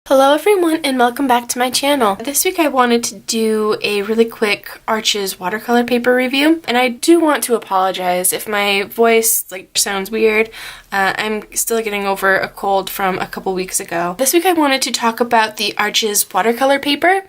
Hello everyone and welcome back to my channel. This week I wanted to do a really quick Arches watercolor paper review, and I do want to apologize if my voice sounds weird. I'm still getting over a cold from a couple weeks ago. This week I wanted to talk about the Arches watercolor paper,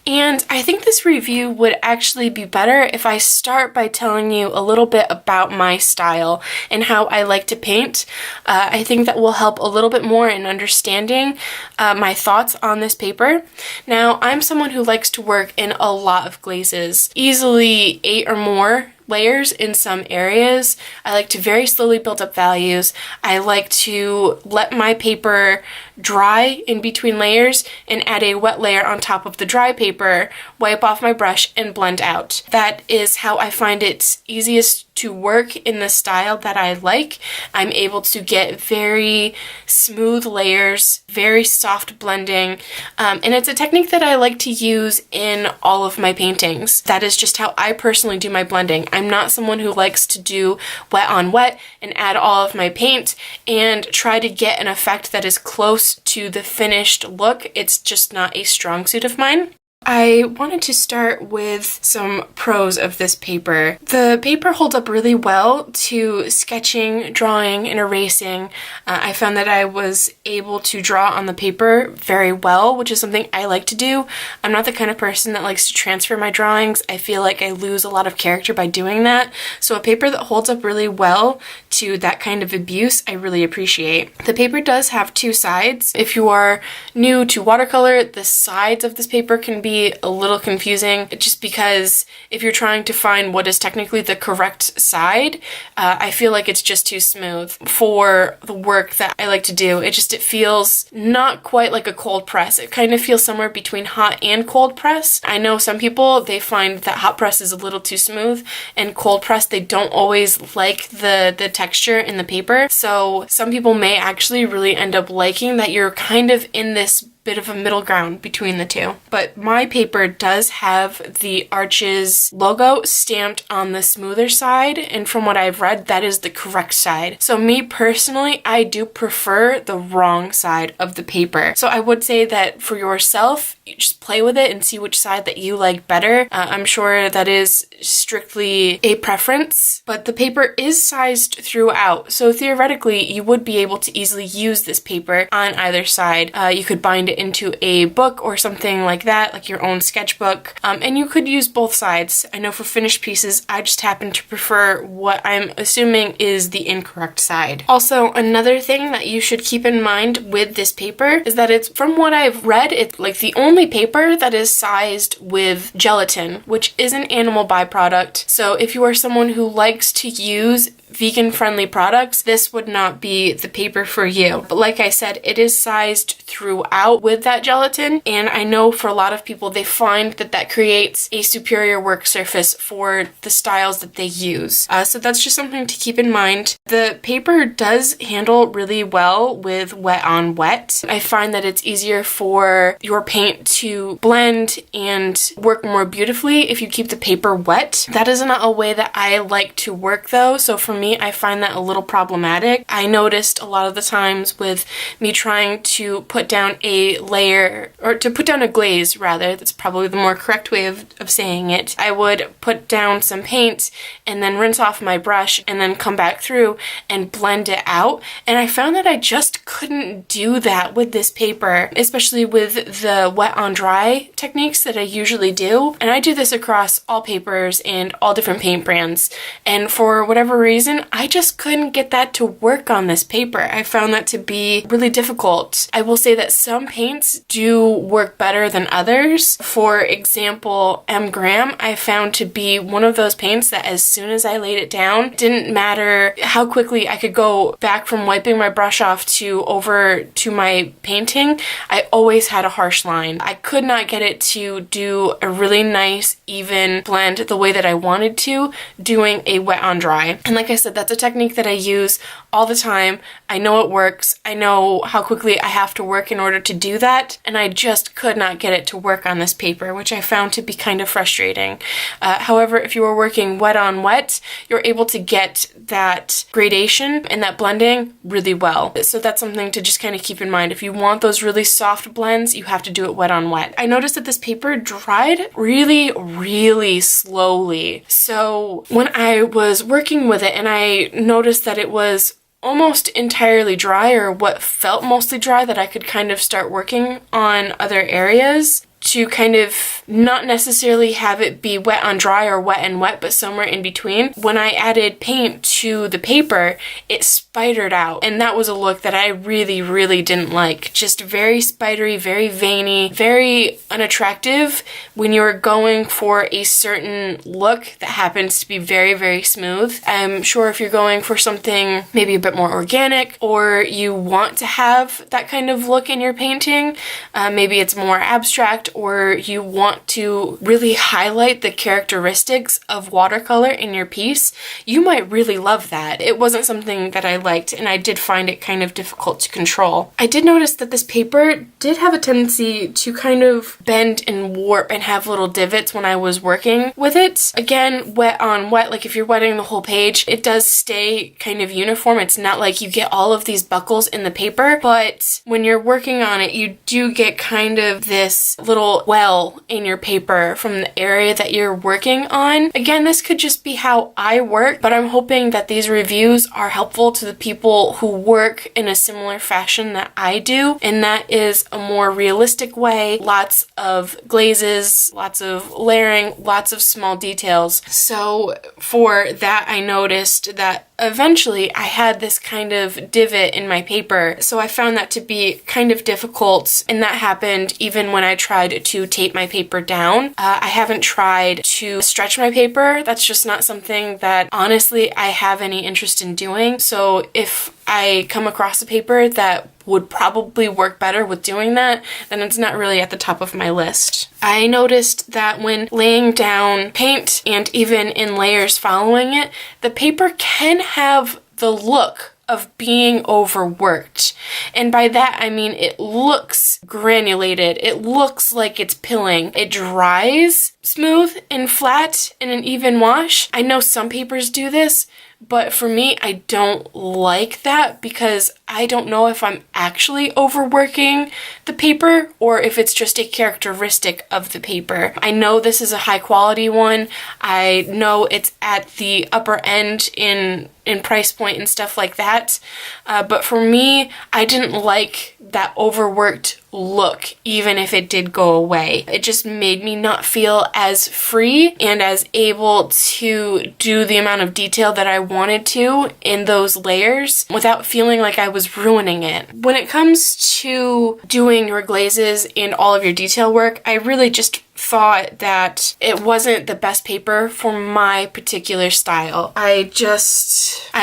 and I think this review would actually be better if I start by telling you a little bit about my style and how I like to paint. I think that will help a little bit more in understanding my thoughts on this paper. Now, I'm someone who likes to work in a lot of glazes, easily 8 or more layers in some areas. I like to very slowly build up values. I like to let my paper dry in between layers and add a wet layer on top of the dry paper, wipe off my brush, and blend out. That is how I find it easiest to work in the style that I like. I'm able to get very smooth layers, very soft blending, and it's a technique that I like to use in all of my paintings. That is just how I personally do my blending. I'm not someone who likes to do wet on wet and add all of my paint and try to get an effect that is close to the finished look. It's just not a strong suit of mine. I wanted to start with some pros of this paper. The paper holds up really well to sketching, drawing, and erasing. I found that I was able to draw on the paper very well, which is something I like to do. I'm not the kind of person that likes to transfer my drawings. I feel like I lose a lot of character by doing that. So a paper that holds up really well to that kind of abuse, I really appreciate. The paper does have two sides. If you are new to watercolor, the sides of this paper can be a little confusing just because if you're trying to find what is technically the correct side, I feel like it's just too smooth for the work that I like to do. It feels not quite like a cold press. It kind of feels somewhere between hot and cold press. I know some people, they find that hot press is a little too smooth, and cold press, they don't always like the texture in the paper. So some people may actually really end up liking that you're kind of in this bit of a middle ground between the two. But my paper does have the Arches logo stamped on the smoother side, and from what I've read, that is the correct side. So me personally, I do prefer the wrong side of the paper. So I would say that for yourself, you just play with it and see which side that you like better. I'm sure that is strictly a preference, but the paper is sized throughout. So theoretically, you would be able to easily use this paper on either side. You could bind it into a book or something like that, like your own sketchbook, and you could use both sides. I know for finished pieces, I just happen to prefer what I'm assuming is the incorrect side. Also, another thing that you should keep in mind with this paper is that it's, from what I've read, it's like the only paper that is sized with gelatin, which is an animal byproduct. So if you are someone who likes to use vegan-friendly products, this would not be the paper for you. But like I said, it is sized throughout with that gelatin, and I know for a lot of people, they find that that creates a superior work surface for the styles that they use. So that's just something to keep in mind. The paper does handle really well with wet on wet. I find that it's easier for your paint to blend and work more beautifully if you keep the paper wet. That is not a way that I like to work though, so for me, I find that a little problematic. I noticed a lot of the times with me trying to put down a layer, or to put down a glaze rather, that's probably the more correct way of saying it. I would put down some paint and then rinse off my brush and then come back through and blend it out. And I found that I just couldn't do that with this paper, especially with the wet on dry techniques that I usually do. And I do this across all papers and all different paint brands. And for whatever reason, I just couldn't get that to work on this paper. I found that to be really difficult. I will say that some paints do work better than others. For example, M. Graham, I found to be one of those paints that as soon as I laid it down, didn't matter how quickly I could go back from wiping my brush off to over to my painting, I always had a harsh line. I could not get it to do a really nice, even blend the way that I wanted to, doing a wet on dry. And like I said, that's a technique that I use all the time. I know it works. I know how quickly I have to work in order to do that, and I just could not get it to work on this paper, which I found to be kind of frustrating. However, if you are working wet on wet, you're able to get that gradation and that blending really well. So that's something to just kind of keep in mind. If you want those really soft blends, you have to do it wet on wet. I noticed that this paper dried really, really slowly. So when I was working with it and I noticed that it was almost entirely dry, or what felt mostly dry, that I could kind of start working on other areas to kind of not necessarily have it be wet on dry or wet and wet, but somewhere in between. When I added paint to the paper, it spidered out, and that was a look that I really, really didn't like. Just very spidery, very veiny, very unattractive when you're going for a certain look that happens to be very, very smooth. I'm sure if you're going for something maybe a bit more organic, or you want to have that kind of look in your painting, maybe it's more abstract, or you want to really highlight the characteristics of watercolor in your piece, you might really love that. It wasn't something that I liked, and I did find it kind of difficult to control. I did notice that this paper did have a tendency to kind of bend and warp and have little divots when I was working with it. Again, wet on wet, like if you're wetting the whole page, it does stay kind of uniform. It's not like you get all of these buckles in the paper, but when you're working on it, you do get kind of this little well in your paper from the area that you're working on. Again, this could just be how I work, but I'm hoping that these reviews are helpful to the people who work in a similar fashion that I do, and that is a more realistic way. Lots of glazes, lots of layering, lots of small details. So for that, I noticed that eventually I had this kind of divot in my paper, so I found that to be kind of difficult, and that happened even when I tried to tape my paper down. I haven't tried to stretch my paper. That's just not something that honestly I have any interest in doing. So if I come across a paper that would probably work better with doing that, then it's not really at the top of my list. I noticed that when laying down paint and even in layers following it, the paper can have the look of being overworked. And by that, I mean it looks granulated. It looks like it's pilling. It dries smooth and flat in an even wash. I know some papers do this, but for me, I don't like that because I don't know if I'm actually overworking the paper or if it's just a characteristic of the paper. I know this is a high quality one. I know it's at the upper end in price point and stuff like that. But for me, I didn't like that overworked look, even if it did go away. It just made me not feel as free and as able to do the amount of detail that I wanted to in those layers without feeling like I was ruining it. When it comes to doing your glazes and all of your detail work, I really just thought that it wasn't the best paper for my particular style. I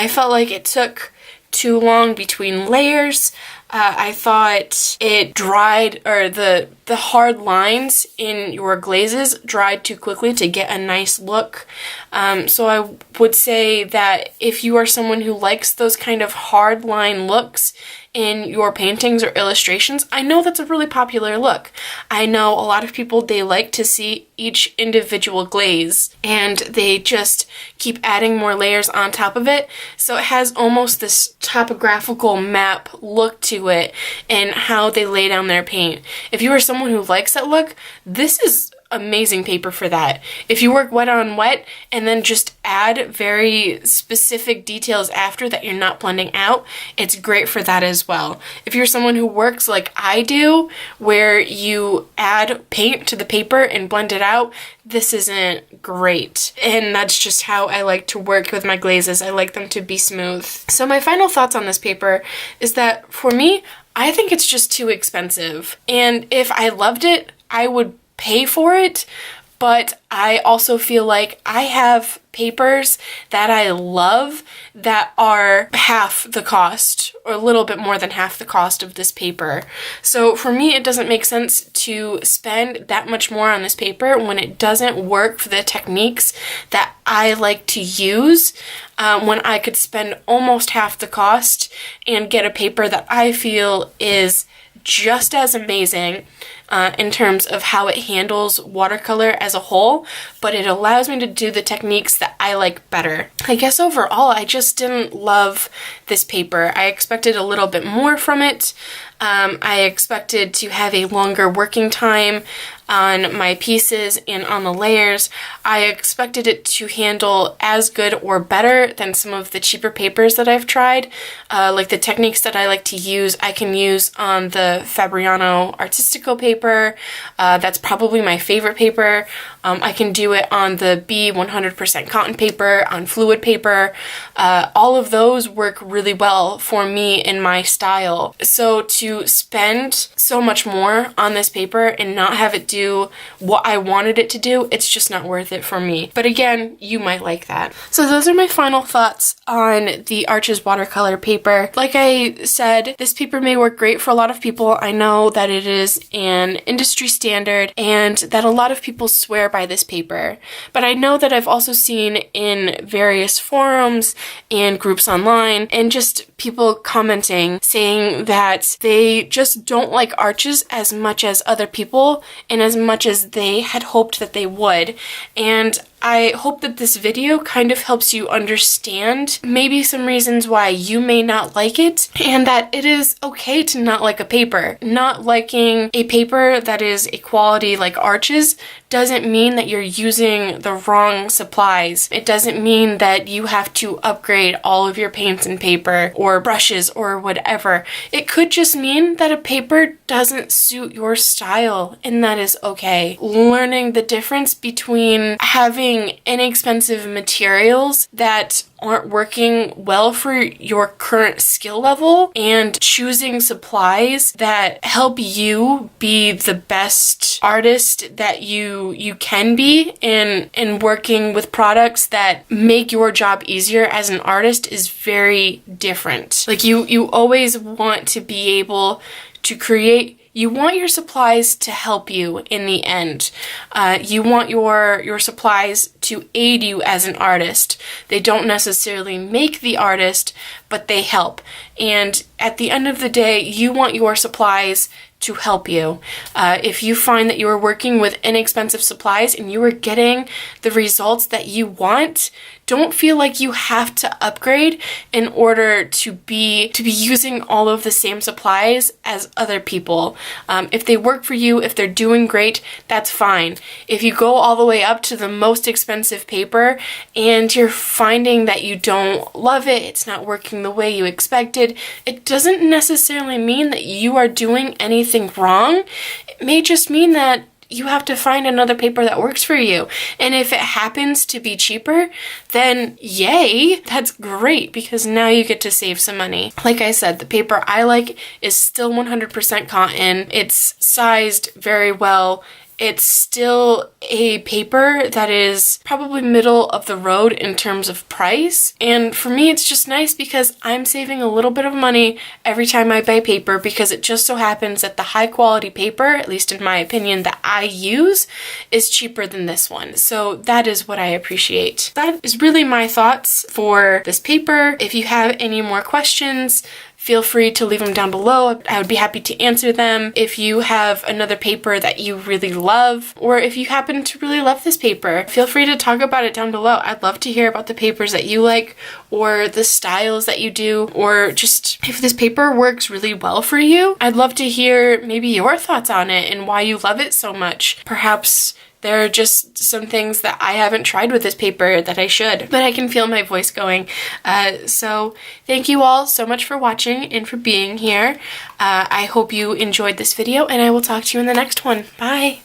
felt like it took too long between layers. I thought it dried, or the hard lines in your glazes dried too quickly to get a nice look. So I would say that if you are someone who likes those kind of hard line looks in your paintings or illustrations, I know that's a really popular look. I know a lot of people, they like to see each individual glaze and they just keep adding more layers on top of it. So it has almost this topographical map look to it and how they lay down their paint. If you are someone who likes that look, this is amazing paper for that. If you work wet on wet and then just add very specific details after that you're not blending out, it's great for that as well. If you're someone who works like I do, where you add paint to the paper and blend it out, this isn't great. And that's just how I like to work with my glazes. I like them to be smooth. So my final thoughts on this paper is that for me, I think it's just too expensive. And if I loved it, I would pay for it, but I also feel like I have papers that I love that are half the cost, or a little bit more than half the cost of this paper. So for me, it doesn't make sense to spend that much more on this paper when it doesn't work for the techniques that I like to use, when I could spend almost half the cost and get a paper that I feel is just as amazing in terms of how it handles watercolor as a whole, but it allows me to do the techniques that I like better. I guess overall, I just didn't love this paper. I expected a little bit more from it. I expected to have a longer working time on my pieces and on the layers. I expected it to handle as good or better than some of the cheaper papers that I've tried. Like the techniques that I like to use, I can use on the Fabriano Artistico paper. That's probably my favorite paper. I can do it on the B 100% cotton paper, on fluid paper. All of those work really well for me in my style. So to spend so much more on this paper and not have it do what I wanted it to do, it's just not worth it for me. But again, you might like that. So those are my final thoughts on the Arches watercolor paper. Like I said, this paper may work great for a lot of people. I know that it is an industry standard and that a lot of people swear by this paper. But I know that I've also seen in various forums and groups online and just people commenting saying that they just don't like Arches as much as other people and as much as they had hoped that they would. And I hope that this video kind of helps you understand maybe some reasons why you may not like it, and that it is okay to not like a paper. Not liking a paper that is a quality like Arches doesn't mean that you're using the wrong supplies. It doesn't mean that you have to upgrade all of your paints and paper or brushes or whatever. It could just mean that a paper doesn't suit your style, and that is okay. Learning the difference between having inexpensive materials that aren't working well for your current skill level and choosing supplies that help you be the best artist that you can be in working with products that make your job easier as an artist is very different. Like you always want to be able to create. You want your supplies to help you in the end. You want your supplies to aid you as an artist. They don't necessarily make the artist, but they help. And at the end of the day, you want your supplies to help you. If you find that you are working with inexpensive supplies and you are getting the results that you want, don't feel like you have to upgrade in order to be using all of the same supplies as other people. If they work for you, if they're doing great, that's fine. If you go all the way up to the most expensive paper and you're finding that you don't love it, it's not working the way you expected, it doesn't necessarily mean that you are doing anything wrong. It may just mean that you have to find another paper that works for you. And if it happens to be cheaper, then yay, that's great, because now you get to save some money. Like I said, the paper I like is still 100% cotton. It's sized very well. It's still a paper that is probably middle of the road in terms of price. And for me, it's just nice because I'm saving a little bit of money every time I buy paper, because it just so happens that the high quality paper, at least in my opinion, that I use is cheaper than this one. So that is what I appreciate. That is really my thoughts for this paper. If you have any more questions, feel free to leave them down below. I would be happy to answer them. If you have another paper that you really love, or if you happen to really love this paper, feel free to talk about it down below. I'd love to hear about the papers that you like, or the styles that you do, or just if this paper works really well for you. I'd love to hear maybe your thoughts on it and why you love it so much. Perhaps there are just some things that I haven't tried with this paper that I should, but I can feel my voice going. So thank you all so much for watching and for being here. I hope you enjoyed this video, and I will talk to you in the next one. Bye!